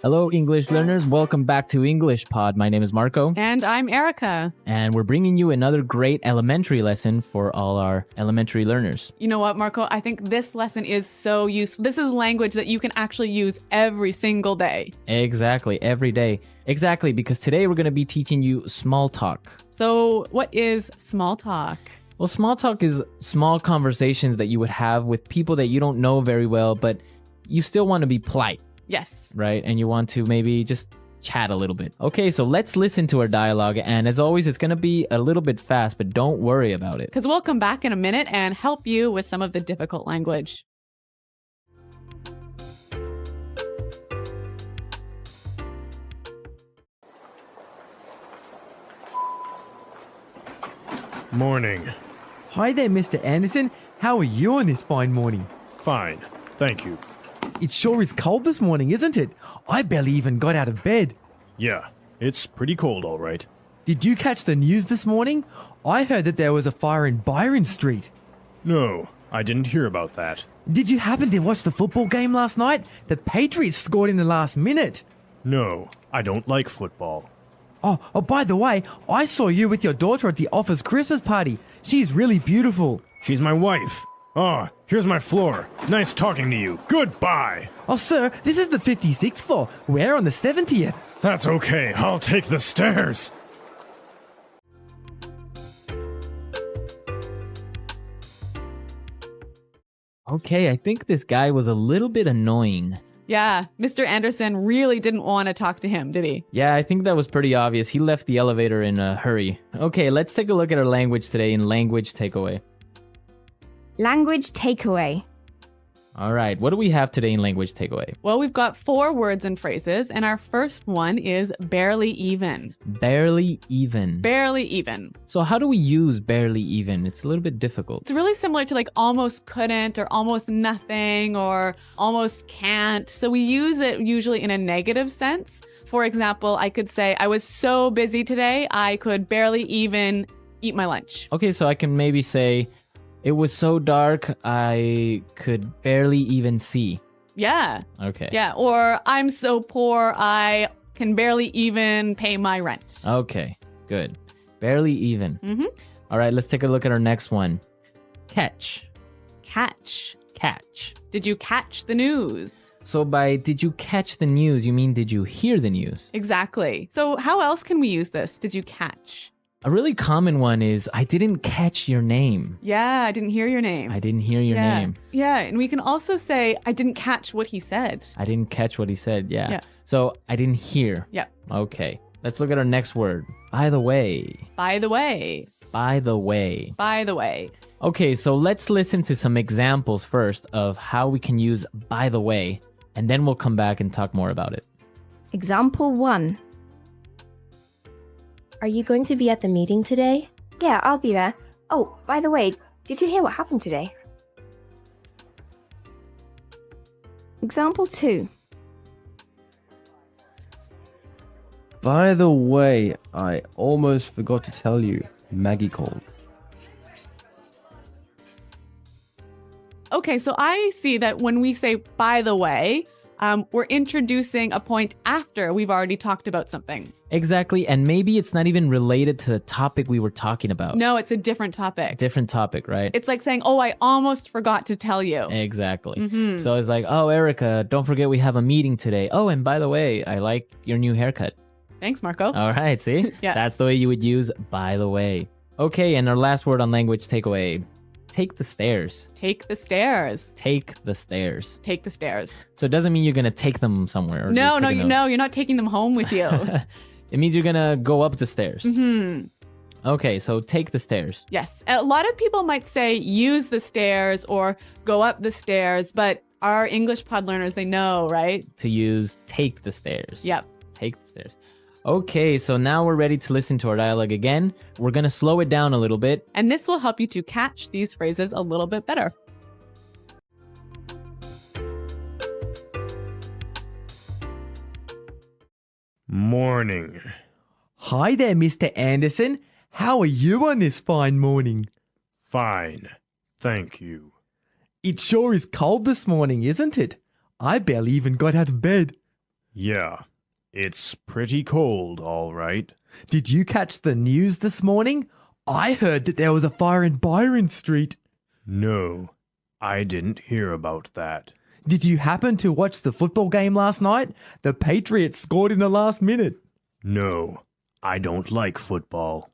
Hello, English learners. Welcome back to English Pod. My name is Marco. And I'm Erica. And we're bringing you another great elementary lesson for all our elementary learners. You know what, Marco? I think this lesson is so useful. This is language that you can actually use every single day. Exactly, every day. Exactly, because today we're going to be teaching you small talk. So what is small talk? Well, small talk is small conversations that you would have with people that you don't know very well, but you still want to be polite. Yes. Right? And you want to maybe just chat a little bit. Okay, so let's listen to our dialogue. And as always, it's going to be a little bit fast, but don't worry about it. Because we'll come back in a minute and help you with some of the difficult language. Morning. Hi there, Mr. Anderson. How are you on this fine morning? Fine, thank you. It sure is cold this morning, isn't it? I barely even got out of bed. Yeah, it's pretty cold, all right. Did you catch the news this morning? I heard that there was a fire in Byron Street. No, I didn't hear about that. Did you happen to watch the football game last night? The Patriots scored in the last minute. No, I don't like football. Oh, by the way, I saw you with your daughter at the office Christmas party. She's really beautiful. She's my wife. Oh, here's my floor. Nice talking to you. Goodbye. Oh, sir, this is the 56th floor. We're on the 70th. That's okay. I'll take the stairs. Okay, I think this guy was a little bit annoying. Yeah, Mr. Anderson really didn't want to talk to him, did he? Yeah, I think that was pretty obvious. He left the elevator in a hurry. Okay, let's take a look at our language today in Language Takeaway. Language takeaway. All right, what do we have today in Language Takeaway? Well, we've got 4 words and phrases, and our first one is barely even. Barely even. Barely even. So how do we use barely even? It's a little bit difficult. It's really similar to like almost couldn't or almost nothing or almost can't. So we use it usually in a negative sense. For example, I could say, I was so busy today, I could barely even eat my lunch. Okay, so I can maybe say, it was so dark, I could barely even see. Yeah. Okay. Yeah. Or I'm so poor, I can barely even pay my rent. Okay, good. Barely even. Mm-hmm. All right, let's take a look at our next one. Catch. Catch. Catch. Did you catch the news? So by did you catch the news, you mean did you hear the news? Exactly. So how else can we use this? Did you catch? A really common one is I didn't catch your name. Yeah, I didn't hear your name. I didn't hear your name. Yeah, and we can also say I didn't catch what he said. I didn't catch what he said. Yeah. Yeah. So I didn't hear. Yeah. Okay. Let's look at our next word. By the way. By the way. By the way. By the way. Okay, so let's listen to some examples first of how we can use by the way, and then we'll come back and talk more about it. Example 1. Are you going to be at the meeting today? Yeah, I'll be there. Oh, by the way, did you hear what happened today? Example 2. By the way, I almost forgot to tell you, Maggie called. Okay, so I see that when we say by the way, we're introducing a point after we've already talked about something. Exactly, and maybe it's not even related to the topic we were talking about. No, it's a different topic. Different topic, right? It's like saying, oh, I almost forgot to tell you. Exactly. Mhm. So it's like, oh, Erica, don't forget we have a meeting today. Oh, and by the way, I like your new haircut. Thanks, Marco. All right, see? Yeah. That's the way you would use by the way. Okay, and our last word on language takeaway. Take the stairs. Take the stairs. Take the stairs. Take the stairs. So it doesn't mean you're going to take them somewhere. Or No, you're taking them- you're not taking them home with you. It means you're going to go up the stairs. Hmm. Okay, so take the stairs. Yes. A lot of people might say use the stairs or go up the stairs, but our English pod learners, they know, right? To use take the stairs. Yep. Take the stairs. Okay, so now we're ready to listen to our dialogue again. We're going to slow it down a little bit. And this will help you to catch these phrases a little bit better. Morning. Hi there, Mr. Anderson. How are you on this fine morning? Fine, thank you. It sure is cold this morning, isn't it? I barely even got out of bed. Yeah, it's pretty cold, all right. Did you catch the news this morning? I heard that there was a fire in Byron Street. No, I didn't hear about that. Did you happen to watch the football game last night? The Patriots scored in the last minute. No, I don't like football.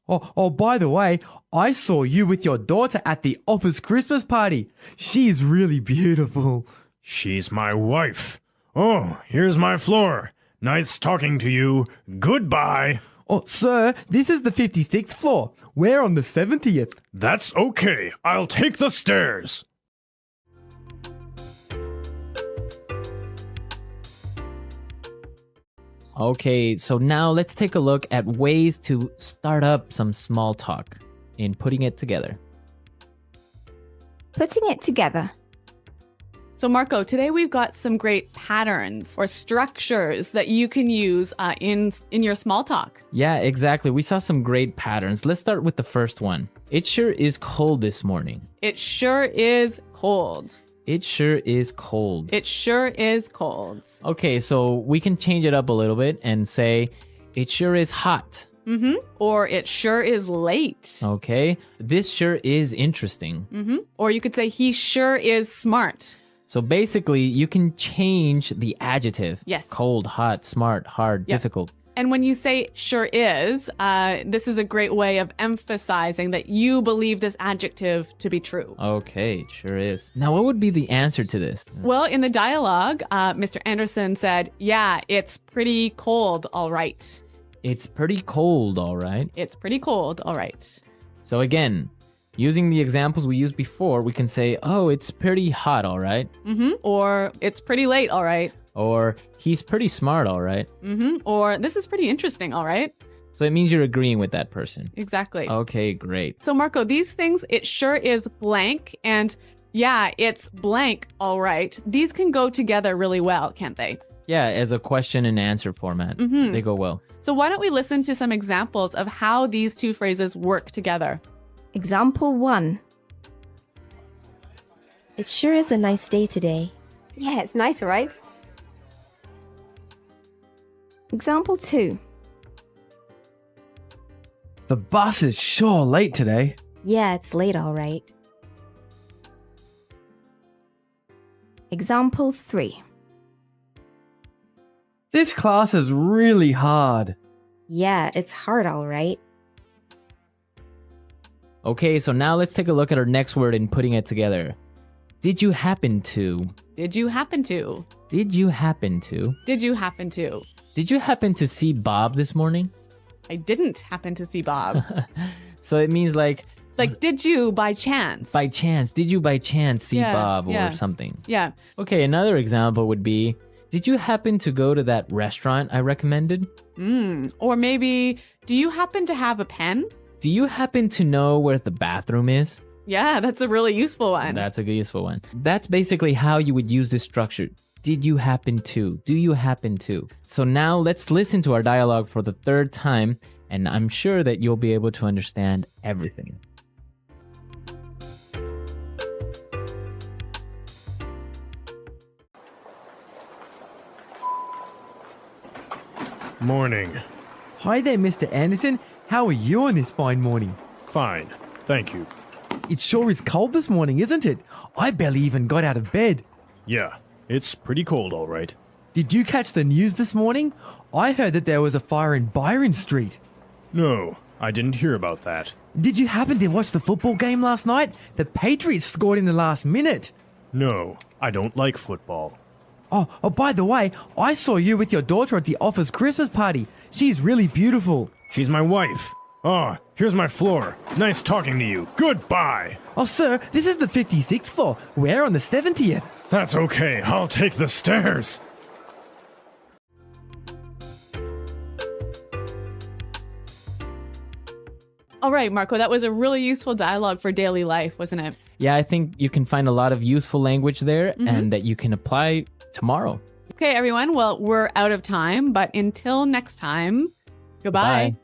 Oh, by the way, I saw you with your daughter at the office Christmas party. She's really beautiful. She's my wife. Oh, here's my floor. Nice talking to you. Goodbye. Oh, sir, this is the 56th floor. We're on the 70th. That's okay. I'll take the stairs. Okay, so now let's take a look at ways to start up some small talk in putting it together. Putting it together. So Marco, today we've got some great patterns or structures that you can use in your small talk. Yeah, exactly. We saw some great patterns. Let's start with the first one. It sure is cold this morning. It sure is cold. It sure is cold. It sure is cold. Okay, so we can change it up a little bit and say, it sure is hot. Mm-hmm. Or it sure is late. Okay, this sure is interesting. Mm-hmm. Or you could say he sure is smart. So basically, you can change the adjective. Yes. Cold, hot, smart, hard, Yep. difficult. And when you say sure is, this is a great way of emphasizing that you believe this adjective to be true. Okay, it sure is. Now, what would be the answer to this? Well, in the dialogue, Mr. Anderson said, yeah, it's pretty cold, all right. It's pretty cold, all right. It's pretty cold, all right. So again, using the examples we used before, we can say, oh, it's pretty hot, all right. Mm-hmm. Or it's pretty late, all right. Or he's pretty smart, all right. Mm-hmm. Or this is pretty interesting, all right. So it means you're agreeing with that person. Exactly. Okay, great. So Marco, these things, it sure is blank, and yeah, it's blank, all right. These can go together really well, can't they? Yeah, as a question and answer format, Mhm. they go well. So why don't we listen to some examples of how these two phrases work together? Example 1. It sure is a nice day today. Yeah, it's nice, right? Example 2. The bus is sure late today. Yeah, it's late, all right. Example 3. This class is really hard. Yeah, it's hard, all right. Okay, so now let's take a look at our next word in putting it together. Did you happen to? Did you happen to? Did you happen to? Did you happen to? Did you happen to see Bob this morning? I didn't happen to see Bob. So it means like Did you by chance? by chance. Did you by chance see Yeah, Bob or yeah. something? Yeah. Okay, another example would be, did you happen to go to that restaurant I recommended? Or maybe, do you happen to have a pen? Do you happen to know where the bathroom is? Yeah, that's a really useful one. That's a good useful one. That's basically how you would use this structure. Did you happen to? Do you happen to? So now let's listen to our dialogue for the third time, and I'm sure that you'll be able to understand everything. Morning. Hi there, Mr. Anderson. How are you on this fine morning? Fine. Thank you. It sure is cold this morning, isn't it? I barely even got out of bed. Yeah, it's pretty cold, all right. Did you catch the news this morning? I heard that there was a fire in Byron Street. No, I didn't hear about that. Did you happen to watch the football game last night? The Patriots scored in the last minute. No, I don't like football. Oh, by the way, I saw you with your daughter at the office Christmas party. She's really beautiful. She's my wife. Oh, here's my floor. Nice talking to you. Goodbye. Oh, sir, this is the 56th floor. We're on the 70th. That's okay. I'll take the stairs. All right, Marco, that was a really useful dialogue for daily life, wasn't it? Yeah, I think you can find a lot of useful language there and that you can apply tomorrow. Okay, everyone. Well, we're out of time, but until next time, goodbye. Bye.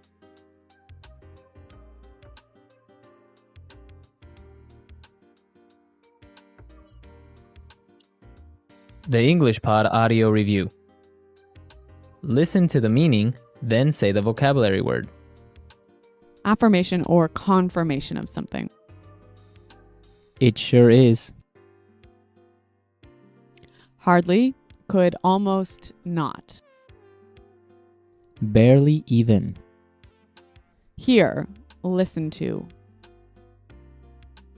The English Pod Audio Review. Listen to the meaning, then say the vocabulary word. Affirmation or confirmation of something. It sure is. Hardly, could almost not. Barely even. Hear, listen to.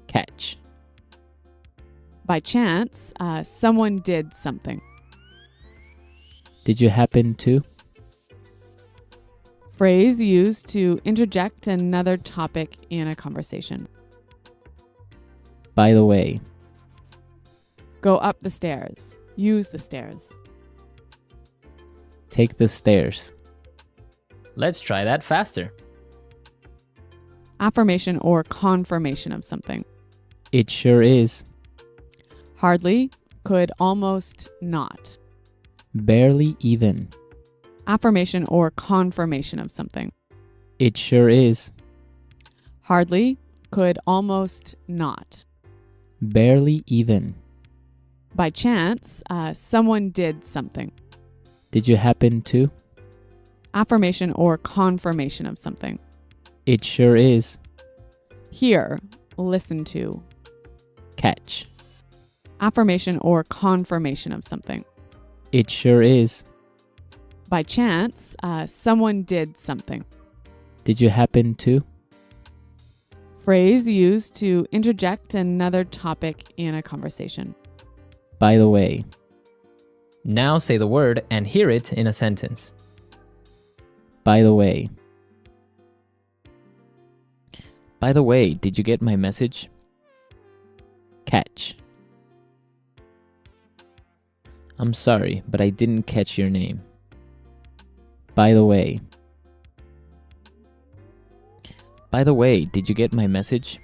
Catch. By chance, someone did something. Did you happen to? Phrase used to interject another topic in a conversation. By the way. Go up the stairs. Use the stairs. Take the stairs. Let's try that faster. Affirmation or confirmation of something. It sure is. Hardly, could almost not. Barely even. Affirmation or confirmation of something. It sure is. Hardly, could almost not. Barely even. By chance, someone did something. Did you happen to? Affirmation or confirmation of something. It sure is. Hear, listen to. Catch. Affirmation or confirmation of something. It sure is. By chance, someone did something. Did you happen to? Phrase used to interject another topic in a conversation. By the way. Now say the word and hear it in a sentence. By the way. By the way, did you get my message? Catch. I'm sorry, but I didn't catch your name. By the way. By the way, did you get my message?